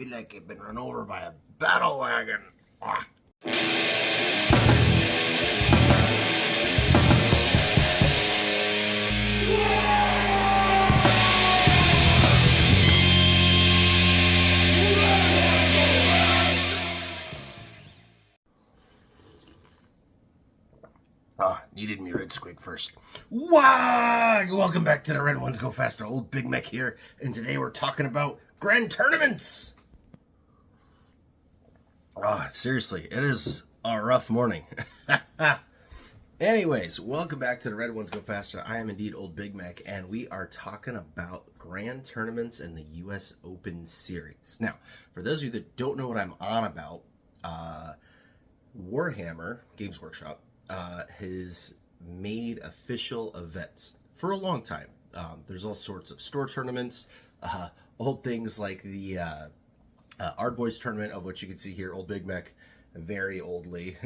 feel like I've been run over by a battle wagon. Ah. Needed me red squig first. Wow! Welcome back to the Red Ones Go Faster. Old Big Mek here, and today we're talking about grand tournaments. Seriously, it is a rough morning. Anyways, welcome back to the Red Ones Go Faster. I am indeed Old Big Mek, and we are talking about grand tournaments in the U.S. Open Series. Now, for those of you that don't know what I'm on about, Warhammer Games Workshop has made official events for a long time. There's all sorts of store tournaments, old things like the Ard Boys tournament, of which you can see here, Old Big Mek, very oldly,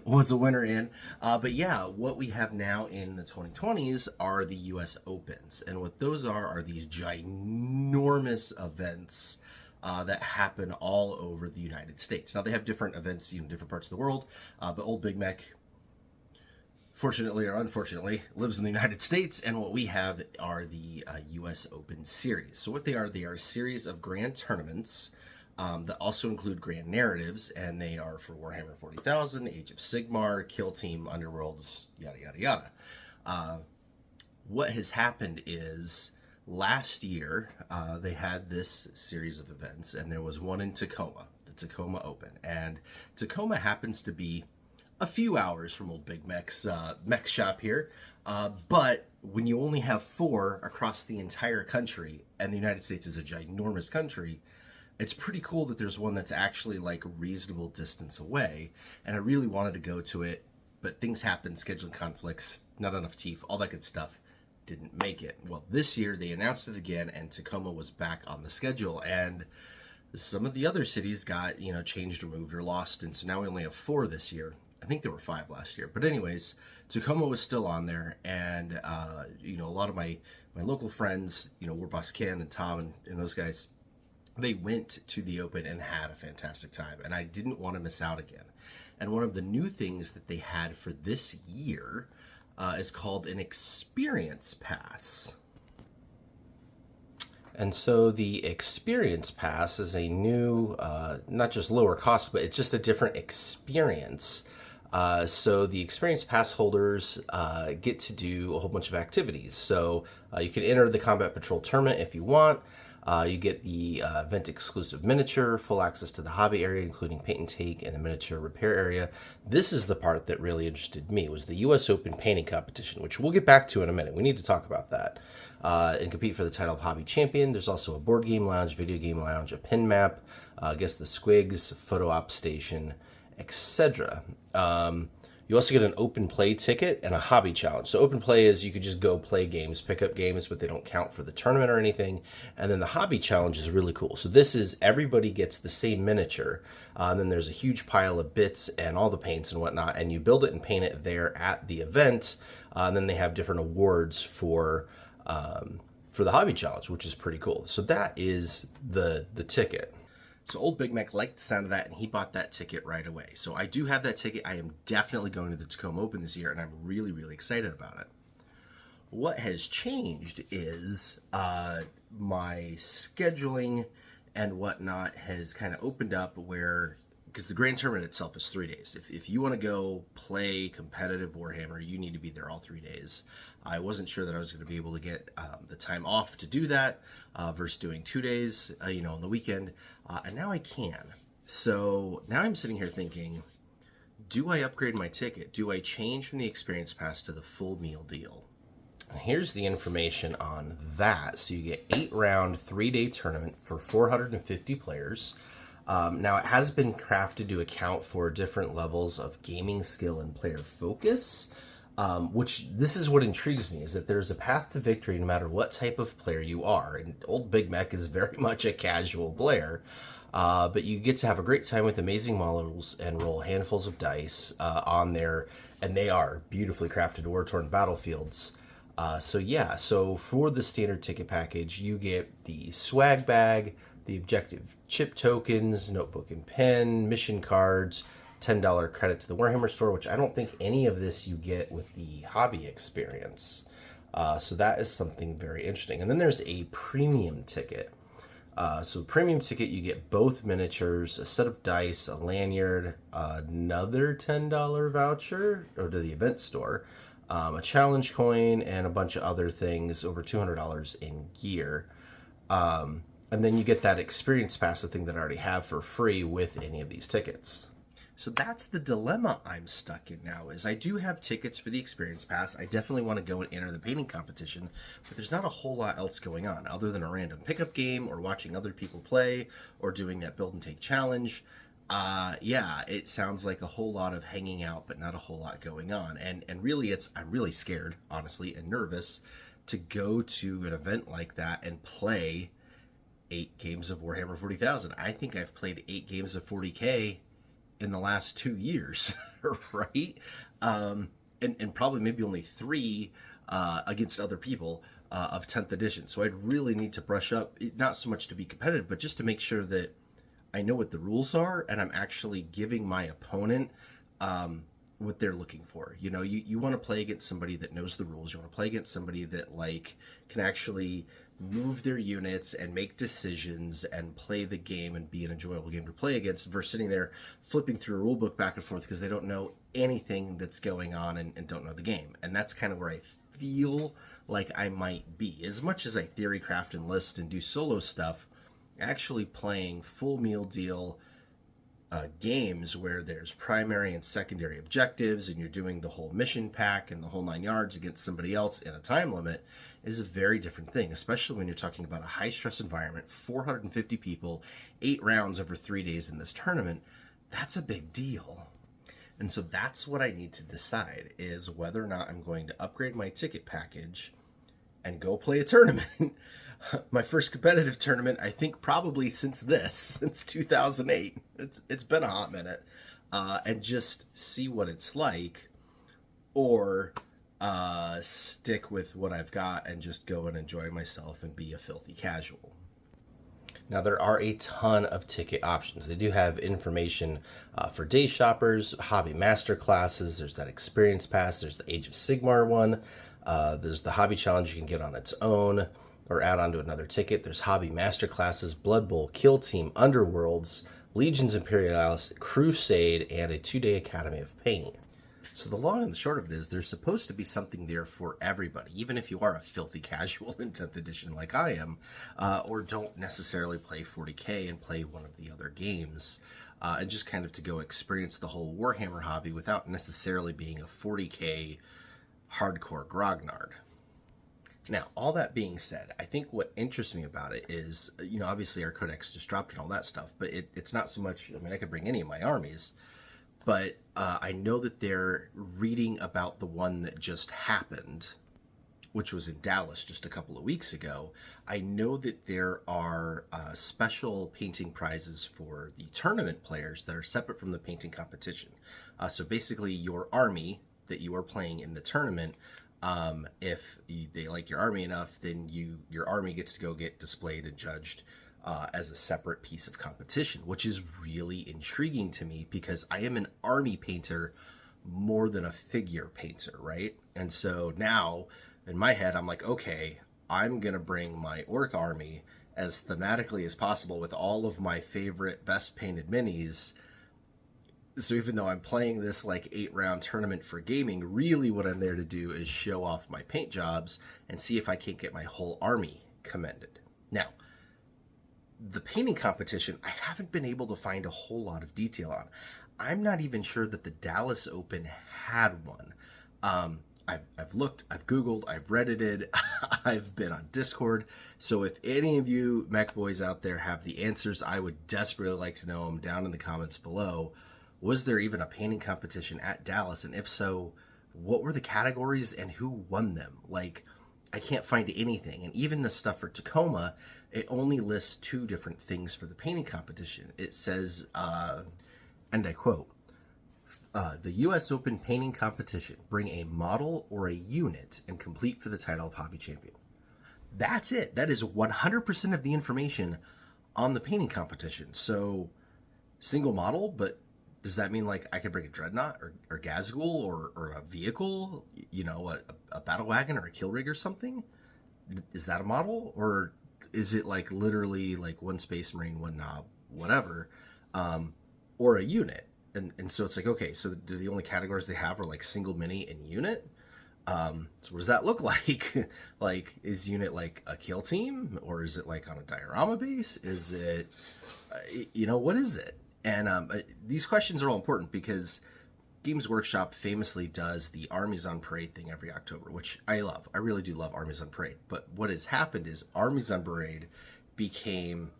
was a winner in. But yeah, what we have now in the 2020s are the U.S. Opens. And what those are these ginormous events that happen all over the United States. Now, they have different events in different parts of the world, but Old Big Mek, fortunately or unfortunately, lives in the United States, and what we have are the U.S. Open Series. So what they are a series of grand tournaments that also include grand narratives, and they are for Warhammer 40,000, Age of Sigmar, Kill Team, Underworlds, yada, yada, yada. What has happened is, last year, they had this series of events, and there was one in Tacoma, the Tacoma Open. And Tacoma happens to be a few hours from Old Big Mek's mech shop here. But when you only have 4 across the entire country, and the United States is a ginormous country, it's pretty cool that there's one that's actually like a reasonable distance away. And I really wanted to go to it, but things happened, scheduling conflicts, not enough teeth, all that good stuff. Didn't make it. Well, this year they announced it again, and Tacoma was back on the schedule, and some of the other cities got, changed or moved or lost, and so now we only have 4 this year. I think there were 5 last year, but anyways, Tacoma was still on there, and a lot of my local friends, War Boss Ken and Tom and those guys, they went to the Open and had a fantastic time, and I didn't want to miss out again. And one of the new things that they had for this year is called an Experience Pass. And so the Experience Pass is a new, not just lower cost, but it's just a different experience. So the Experience Pass holders get to do a whole bunch of activities. So you can enter the Combat Patrol Tournament if you want. You get the event-exclusive miniature, full access to the hobby area, including paint and take, and a miniature repair area. This is the part that really interested me, was the U.S. Open painting competition, which we'll get back to in a minute. We need to talk about that. And compete for the title of Hobby Champion. There's also a board game lounge, video game lounge, a pin map, I guess the Squigs, photo op station, etc. You also get an open play ticket and a hobby challenge. So open play is you could just go play games, pick up games, but they don't count for the tournament or anything. And then the hobby challenge is really cool. So this is everybody gets the same miniature. And then there's a huge pile of bits and all the paints and whatnot. And you build it and paint it there at the event. And then they have different awards for the hobby challenge, which is pretty cool. So that is the ticket. So Old Big Mek liked the sound of that, and he bought that ticket right away. So I do have that ticket. I am definitely going to the Tacoma Open this year, and I'm really, really excited about it. What has changed is my scheduling and whatnot has kind of opened up where, because the Grand Tournament itself is 3 days. If you want to go play competitive Warhammer, you need to be there all 3 days. I wasn't sure that I was going to be able to get the time off to do that versus doing 2 days, on the weekend. And now I can. So now I'm sitting here thinking, do I upgrade my ticket? Do I change from the Experience Pass to the full meal deal? Here's the information on that. So you get 8-round, 3-day tournament for 450 players. Now, it has been crafted to account for different levels of gaming skill and player focus, which this is what intrigues me, is that there's a path to victory no matter what type of player you are. And Old Big Mek is very much a casual player, but you get to have a great time with amazing models and roll handfuls of dice on there, and they are beautifully crafted war-torn battlefields. So for the standard ticket package, you get the swag bag, the objective chip tokens, notebook and pen, mission cards, $10 credit to the Warhammer store, which I don't think any of this you get with the hobby experience. So that is something very interesting. And then there's a premium ticket. So premium ticket, you get both miniatures, a set of dice, a lanyard, another $10 voucher or to the event store, a challenge coin, and a bunch of other things, over $200 in gear. And then you get that experience pass, the thing that I already have for free with any of these tickets. So that's the dilemma I'm stuck in now, is I do have tickets for the experience pass. I definitely want to go and enter the painting competition, but there's not a whole lot else going on other than a random pickup game or watching other people play or doing that build and take challenge. Yeah, it sounds like a whole lot of hanging out, but not a whole lot going on. And really I'm really scared, honestly, and nervous to go to an event like that and play 8 games of Warhammer 40,000. I think I've played 8 games of 40K in the last 2 years, right? And probably maybe only 3 against other people of 10th edition. So I'd really need to brush up, not so much to be competitive, but just to make sure that I know what the rules are and I'm actually giving my opponent what they're looking for. You know, you want to play against somebody that knows the rules. You want to play against somebody that like can actually move their units and make decisions and play the game and be an enjoyable game to play against, versus sitting there flipping through a rule book back and forth because they don't know anything that's going on and don't know the game. And that's kind of where I feel like I might be. As much as I theory craft and list and do solo stuff, actually playing full meal deal games where there's primary and secondary objectives and you're doing the whole mission pack and the whole 9 yards against somebody else in a time limit is a very different thing, especially when you're talking about a high stress environment, 450 people, 8 rounds over 3 days in this tournament. That's a big deal. And so that's what I need to decide, is whether or not I'm going to upgrade my ticket package and go play a tournament. My first competitive tournament, I think probably since 2008. It's been a hot minute. And just see what it's like, or stick with what I've got and just go and enjoy myself and be a filthy casual. Now, there are a ton of ticket options. They do have information for day shoppers, hobby master classes. There's that experience pass. There's the Age of Sigmar one. There's the hobby challenge you can get on its own or add on to another ticket. There's hobby master classes, Blood Bowl, Kill Team, Underworlds, Legions Imperialis, Crusade, and a 2-day Academy of Painting. So the long and the short of it is there's supposed to be something there for everybody, even if you are a filthy casual in 10th edition like I am, or don't necessarily play 40K and play one of the other games, and just kind of to go experience the whole Warhammer hobby without necessarily being a 40K hardcore grognard. Now, all that being said, I think what interests me about it is, you know, obviously our codex just dropped and all that stuff, but it's not so much, I mean, I could bring any of my armies, but I know that they're reading about the one that just happened, which was in Dallas just a couple of weeks ago. I know that there are special painting prizes for the tournament players that are separate from the painting competition. So basically your army that you are playing in the tournament, if they like your army enough, then your army gets to go get displayed and judged as a separate piece of competition, which is really intriguing to me because I am an army painter more than a figure painter, right? And so now in my head, I'm like, okay, I'm going to bring my orc army as thematically as possible with all of my favorite best painted minis. So even though I'm playing this like 8-round tournament for gaming, really what I'm there to do is show off my paint jobs and see if I can't get my whole army commended. Now, the painting competition, I haven't been able to find a whole lot of detail on. I'm not even sure that the Dallas Open had one. I've looked, I've Googled, I've Reddited, I've been on Discord. So if any of you mech boys out there have the answers, I would desperately like to know them down in the comments below. Was there even a painting competition at Dallas? And if so, what were the categories and who won them? Like, I can't find anything. And even the stuff for Tacoma, it only lists 2 different things for the painting competition. It says, and I quote, the U.S. Open Painting Competition, bring a model or a unit and complete for the title of Hobby Champion. That's it. That is 100% of the information on the painting competition. So single model, but does that mean like I could bring a dreadnought or Gazgul or a vehicle, a battle wagon or a kill rig or something? Is that a model, or is it like literally like one Space Marine, one knob, whatever, or a unit? And so it's like, okay, so the only categories they have are like single, mini, and unit. So what does that look like? Like, is unit like a kill team, or is it like on a diorama base? Is it, what is it? And these questions are all important because Games Workshop famously does the Armies on Parade thing every October, which I love. I really do love Armies on Parade. But what has happened is Armies on Parade became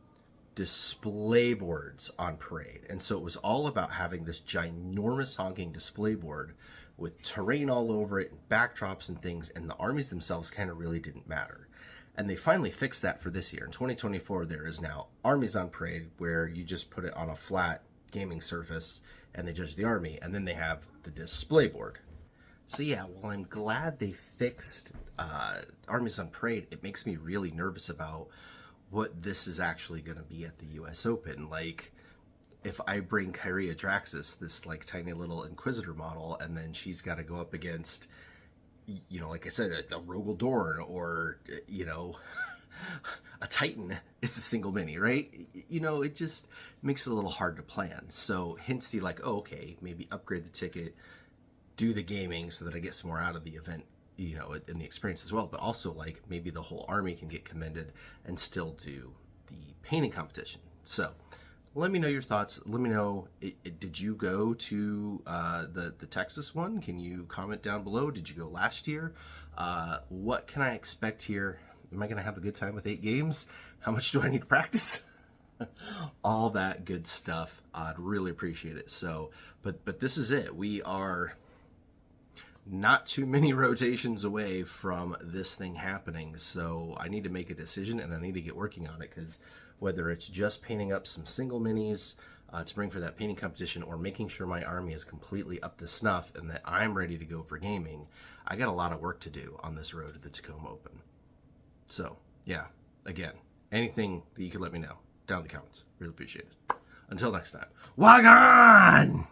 display boards on Parade. And so it was all about having this ginormous honking display board with terrain all over it and backdrops and things, and the armies themselves kind of really didn't matter. And they finally fixed that for this year. In 2024, there is now Armies on Parade, where you just put it on a flat gaming surface and they judge the army, and then they have the display board. So yeah, while I'm glad they fixed Armies on Parade, it makes me really nervous about what this is actually going to be at the US Open. Like, if I bring Kyria Draxus, this like tiny little Inquisitor model, and then she's got to go up against, like I said, a Rogel Dorn or, a Titan, it's a single mini, right? It just makes it a little hard to plan. So hence the like, oh, okay, maybe upgrade the ticket, do the gaming so that I get some more out of the event, in the experience as well. But also like maybe the whole army can get commended and still do the painting competition. So let me know your thoughts. Let me know, did you go to the Texas one? Can you comment down below? Did you go last year? What can I expect here? Am I going to have a good time with 8 games? How much do I need to practice? All that good stuff. I'd really appreciate it. So, but this is it. We are not too many rotations away from this thing happening. So I need to make a decision, and I need to get working on it, because whether it's just painting up some single minis to bring for that painting competition, or making sure my army is completely up to snuff and that I'm ready to go for gaming, I got a lot of work to do on this road to the Tacoma Open. So, yeah, again, anything that you could let me know down in the comments. Really appreciate it. Until next time, Wagon!